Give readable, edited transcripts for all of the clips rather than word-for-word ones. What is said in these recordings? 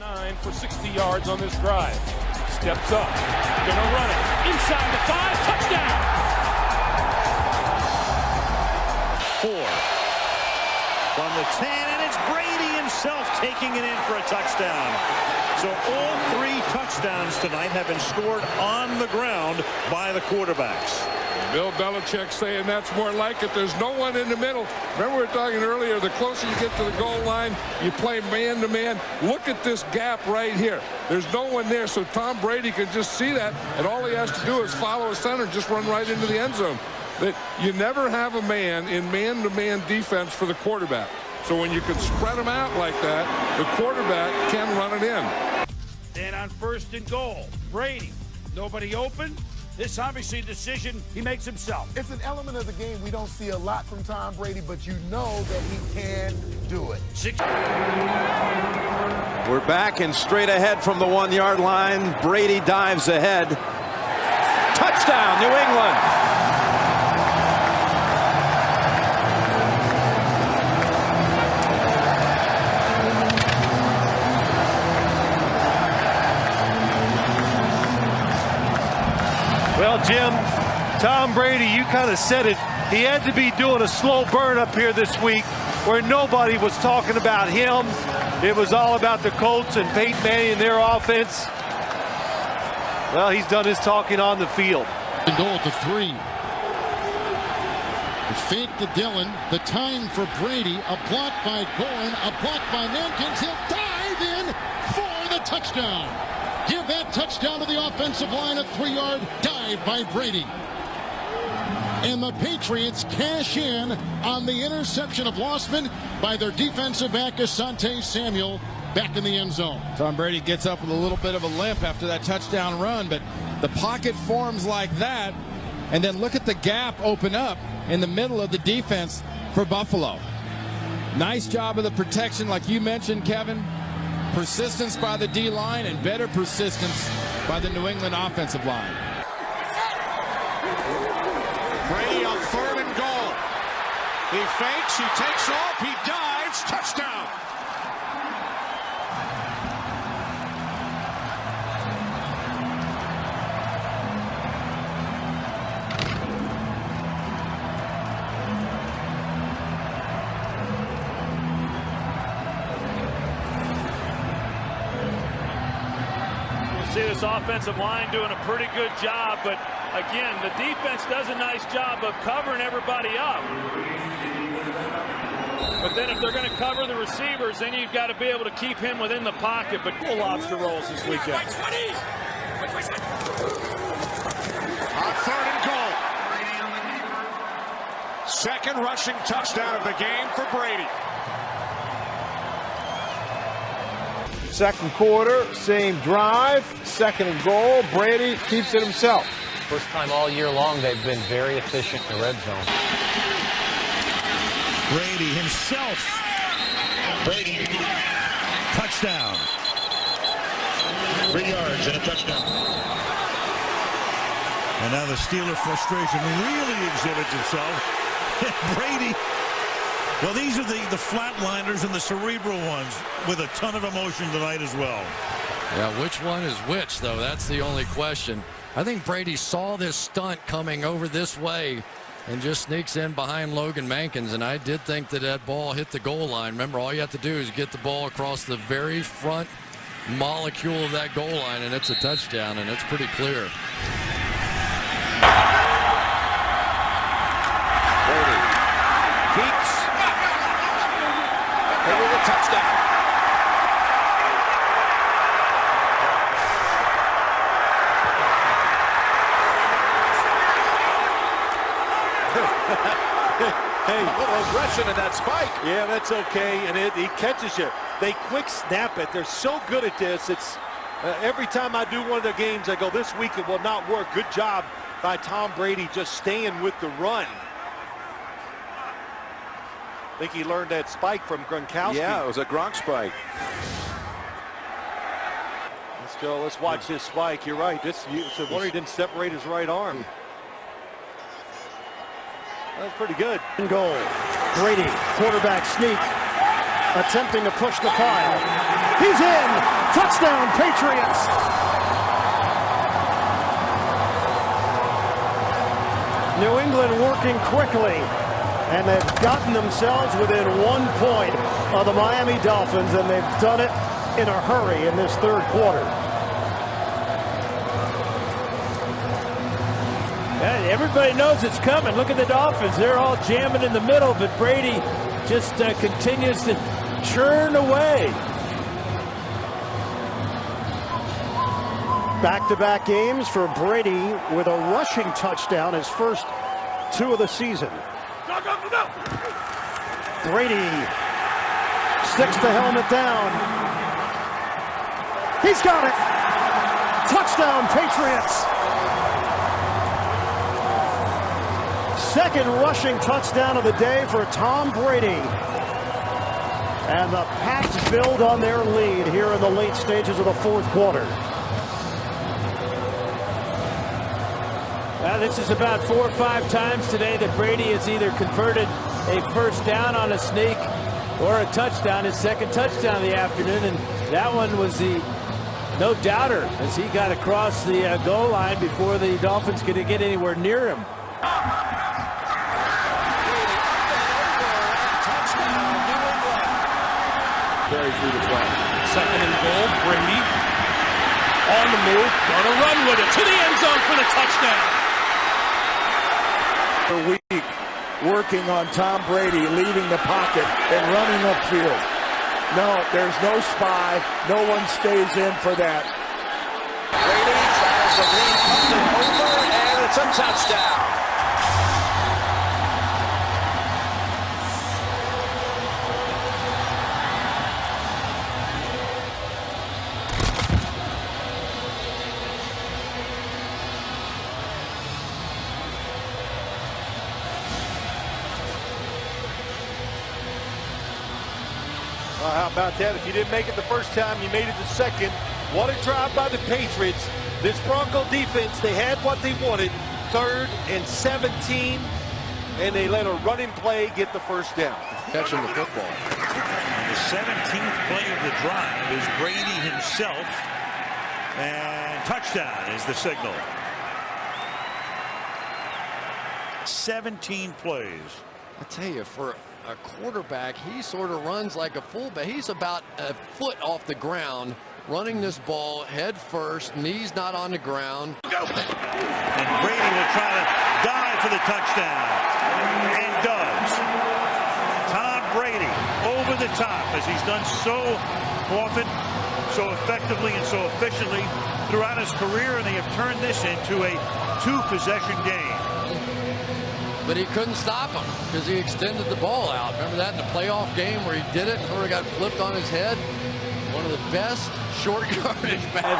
9 for 60 yards on this drive. Steps up. Gonna run it. Inside the 5. Touchdown. 4. From the 10, and it's Brady himself taking it in for a touchdown. So all 3 touchdowns tonight have been scored on the ground by the quarterbacks. Bill Belichick saying that's more like it. There's no one in the middle. Remember we were talking earlier, the closer you get to the goal line, you play man-to-man. Look at this gap right here. There's no one there, so Tom Brady can just see that, and all he has to do is follow a center and just run right into the end zone. That you never have a man in man-to-man defense for the quarterback. So when you can spread them out like that, the quarterback can run it in. Then on 1st and goal, Brady, nobody open. This obviously a decision he makes himself. It's an element of the game we don't see a lot from Tom Brady, but you know that he can do it. We're back and straight ahead from the 1-yard line. Brady dives ahead. Touchdown, New England. Well, Jim, Tom Brady, you kind of said it. He had to be doing a slow burn up here this week where nobody was talking about him. It was all about the Colts and Peyton Manning and their offense. Well, he's done his talking on the field. The goal at the 3. The fake to Dillon. The time for Brady. A block by Gorn. A block by Mankins. He'll dive in for the touchdown. Give that touchdown to the offensive line. A 3-yard dive by Brady. And the Patriots cash in on the interception of Lossman by their defensive back, Asante Samuel, back in the end zone. Tom Brady gets up with a little bit of a limp after that touchdown run, but the pocket forms like that, and then look at the gap open up in the middle of the defense for Buffalo. Nice job of the protection, like you mentioned, Kevin. Persistence by the D-line and better persistence by the New England offensive line. Brady on 3rd and goal. He fakes, he takes off, he dives, touchdown. See this offensive line doing a pretty good job, but again, the defense does a nice job of covering everybody up. But then if they're going to cover the receivers, then you've got to be able to keep him within the pocket. But cool lobster rolls this weekend. On 3rd and goal. 2nd rushing touchdown of the game for Brady. Second quarter, same drive, 2nd and goal. Brady keeps it himself. First time all year long they've been very efficient in the red zone. Brady himself. Brady, touchdown. 3 yards and a touchdown. And now the Steeler frustration really exhibits itself. Brady. Well, these are the flatliners and the cerebral ones with a ton of emotion tonight as well. Yeah, which one is which, though? That's the only question. I think Brady saw this stunt coming over this way and just sneaks in behind Logan Mankins, and I did think that that ball hit the goal line. Remember, all you have to do is get the ball across the very front molecule of that goal line, and it's a touchdown, and it's pretty clear. Brady keeps over the touchdown. Hey, a little aggression in that spike. Yeah, that's okay, and he catches you. They quick snap it. They're so good at this. It's every time I do one of their games, I go, this week it will not work. Good job by Tom Brady just staying with the run. I think he learned that spike from Gronkowski. Yeah, it was a Gronk spike. Let's go. Let's watch this spike. You're right. It's a wonder he didn't separate his right arm. That was pretty good. Goal. Brady, quarterback sneak, attempting to push the pile. He's in. Touchdown, Patriots. New England working quickly, and they've gotten themselves within 1 point of the Miami Dolphins, and they've done it in a hurry in this third quarter. Everybody knows it's coming. Look at the Dolphins. They're all jamming in the middle, but Brady just continues to churn away. Back-to-back games for Brady with a rushing touchdown, his first 2 of the season. Brady sticks the helmet down. He's got it. Touchdown, Patriots. Second rushing touchdown of the day for Tom Brady. And the Pats build on their lead here in the late stages of the fourth quarter. This is about 4 or 5 times today that Brady has either converted a first down on a sneak or a touchdown, his second touchdown of the afternoon, and that one was the no doubter as he got across the goal line before the Dolphins could get anywhere near him. Carry through the play. Second and goal, Brady on the move, gonna run with it to the end zone for the touchdown. A week working on Tom Brady leaving the pocket and running upfield. No, there's no spy. No one stays in for that. Brady tries to lead over, and it's a touchdown. How about that? If you didn't make it the first time, you made it the second. What a drive by the Patriots. This Bronco defense, they had what they wanted. 3rd and 17, and they let a running play get the first down. Catching the football. And the 17th play of the drive is Brady himself, and touchdown is the signal. 17 plays. I tell you, for a quarterback, he sort of runs like a fullback. He's about a foot off the ground, running this ball head first, knees not on the ground. And Brady will try to dive for the touchdown, and does. Tom Brady over the top, as he's done so often, so effectively and so efficiently throughout his career, and they have turned this into a 2-possession game. But he couldn't stop him because he extended the ball out. Remember that in the playoff game where he did it and sort of got flipped on his head? One of the best short yardage backs.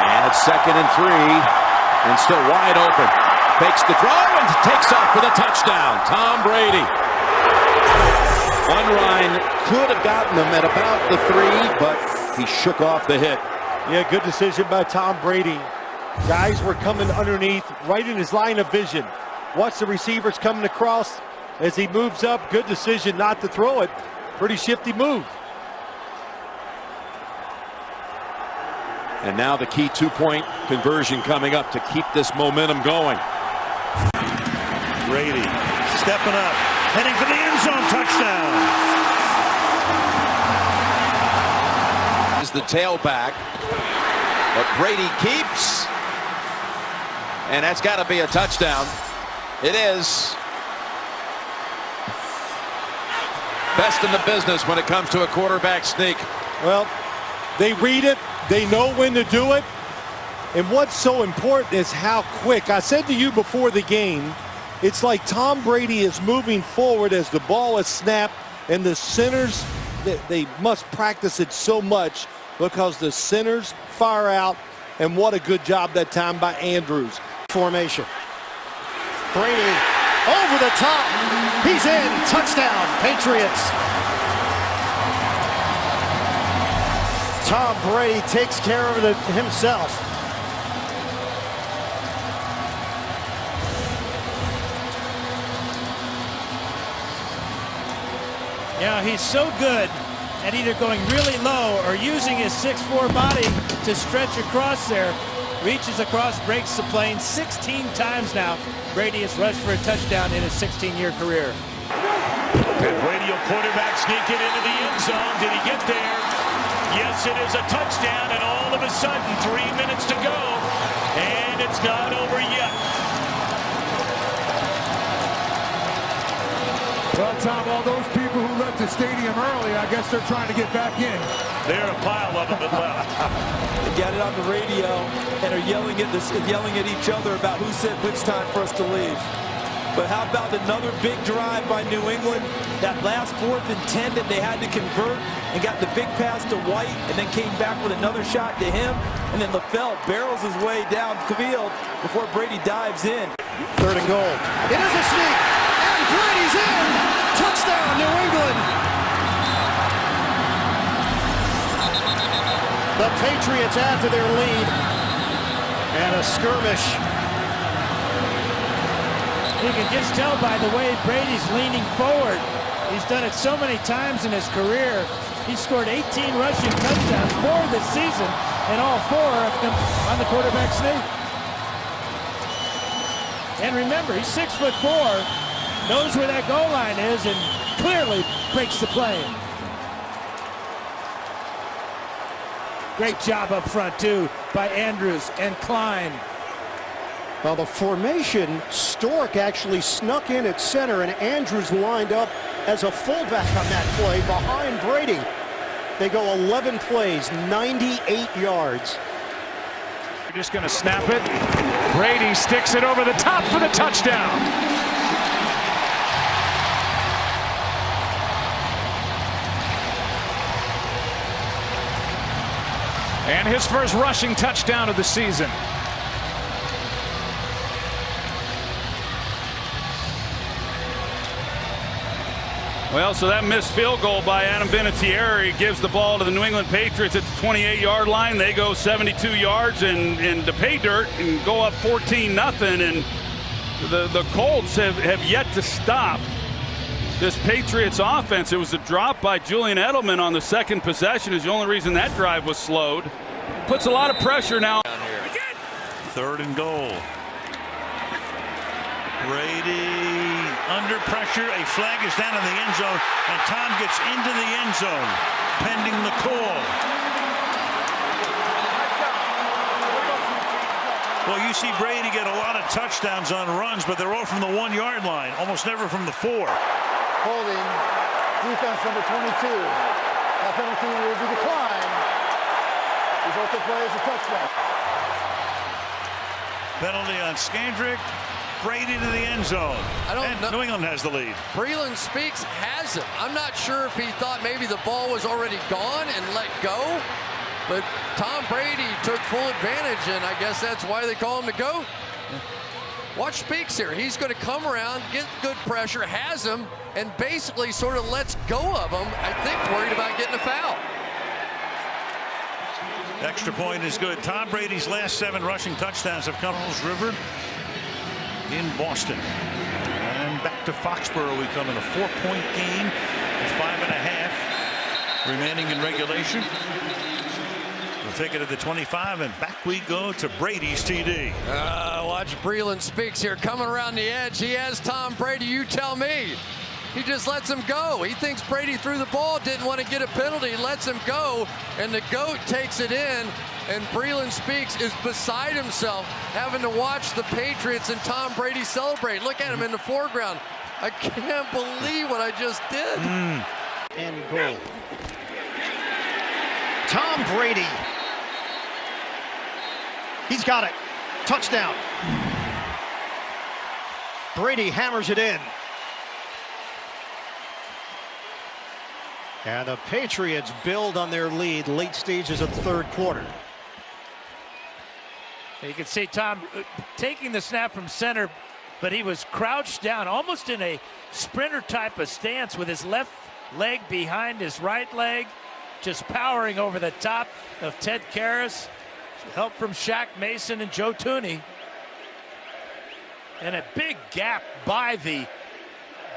And it's 2nd and 3, and still wide open. Fakes the throw and takes off for the touchdown. Tom Brady. Unrein could have gotten him at about the 3, but he shook off the hit. Yeah, good decision by Tom Brady. Guys were coming underneath, right in his line of vision. Watch the receivers coming across as he moves up. Good decision not to throw it. Pretty shifty move. And now the key 2-point conversion coming up to keep this momentum going. Brady stepping up, heading for the end zone, touchdown. Is the tailback, but Brady keeps, and that's got to be a touchdown. It is. Best in the business when it comes to a quarterback sneak. Well, they read it. They know when to do it. And what's so important is how quick. I said to you before the game, it's like Tom Brady is moving forward as the ball is snapped, and the centers, they must practice it so much because the centers fire out, and what a good job that time by Andrews. Formation. Brady over the top. He's in. Touchdown, Patriots. Tom Brady takes care of it himself. Yeah, he's so good and either going really low or using his 6'4" body to stretch across there. Reaches across, breaks the plane 16 times now. Brady has rushed for a touchdown in his 16-year career. And Brady will quarterback sneak it into the end zone. Did he get there? Yes, it is a touchdown, and all of a sudden, 3 minutes to go, and it's not over yet. Well, Tom, all those people who left the stadium early, I guess they're trying to get back in. There are a pile of them that left. They got it on the radio and are yelling at each other about who said which time for us to leave. But how about another big drive by New England? That last 4th and 10 that they had to convert and got the big pass to White and then came back with another shot to him. And then LaFell barrels his way down field before Brady dives in. 3rd and goal. It is a sneak. And Brady's in. Touchdown, New England. The Patriots add to their lead. And a skirmish. You can just tell by the way Brady's leaning forward. He's done it so many times in his career. He scored 18 rushing touchdowns, 4 this season, and all 4 of them on the quarterback sneak. And remember, he's 6'4", knows where that goal line is, and clearly breaks the plane. Great job up front, too, by Andrews and Klein. Well, the formation, Stork actually snuck in at center, and Andrews lined up as a fullback on that play behind Brady. They go 11 plays, 98 yards. They're just going to snap it. Brady sticks it over the top for the touchdown. And his first rushing touchdown of the season. Well, so that missed field goal by Adam Vinatieri gives the ball to the New England Patriots at the 28-yard line. They go 72 yards and to pay dirt and go up 14-0. And the Colts have yet to stop this Patriots offense. It was a drop by Julian Edelman on the second possession is the only reason that drive was slowed. Puts a lot of pressure now. 3rd and goal. Brady under pressure. A flag is down in the end zone, and Tom gets into the end zone, pending the call. Well, you see Brady get a lot of touchdowns on runs, but they're all from the 1-yard line, almost never from the 4. Holding defense number 22. That penalty will be declined. Resulting play is a touchdown. Penalty on Skandrick. Brady to the end zone. I don't know. New England has the lead. Breland Speaks has him. I'm not sure if he thought maybe the ball was already gone and let go, but Tom Brady took full advantage, and I guess that's why they call him the GOAT. Watch Speaks here. He's going to come around, get good pressure, has him, and basically sort of lets go of him, I think worried about getting a foul. Extra point is good. Tom Brady's last 7 rushing touchdowns have come from River in Boston. And back to Foxborough we come in a 4-point game with 5.5 remaining in regulation. We'll take it to the 25, and back we go to Brady's TD. Watch Breland Speaks here coming around the edge. He has Tom Brady. You tell me. He just lets him go. He thinks Brady threw the ball, didn't want to get a penalty, lets him go, and the GOAT takes it in. And Breland Speaks is beside himself, having to watch the Patriots and Tom Brady celebrate. Look at him in the foreground. I can't believe what I just did. And goal. Tom Brady. He's got it. Touchdown. Brady hammers it in. And the Patriots build on their lead late stages of the 3rd quarter. You can see Tom taking the snap from center, but he was crouched down almost in a sprinter type of stance with his left leg behind his right leg, just powering over the top of Ted Karras. Help from Shaq Mason and Joe Tooney. And a big gap by the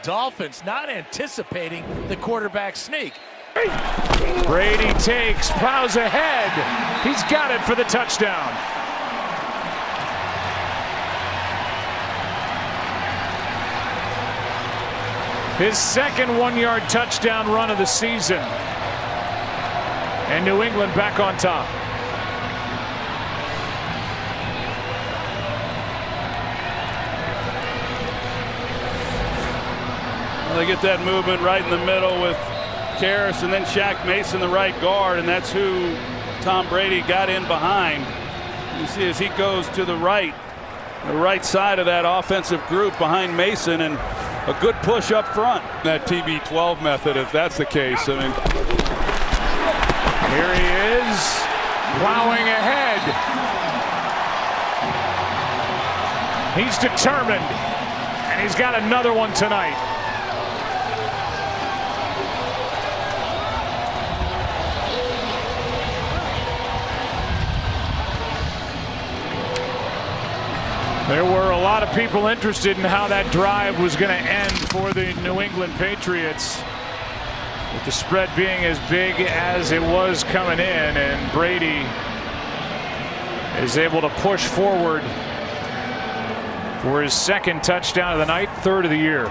Dolphins, not anticipating the quarterback sneak. Brady takes, plows ahead. He's got it for the touchdown. His second one-yard touchdown run of the season. And New England back on top. Well, they get that movement right in the middle with Karras and then Shaq Mason, the right guard, and that's who Tom Brady got in behind. You see as he goes to the right side of that offensive group behind Mason, and a good push up front. That TB12 method, if that's the case. I mean, here he is, plowing ahead. He's determined, and he's got another one tonight. There were a lot of people interested in how that drive was going to end for the New England Patriots, with the spread being as big as it was coming in, and Brady is able to push forward for his second touchdown of the night, third of the year.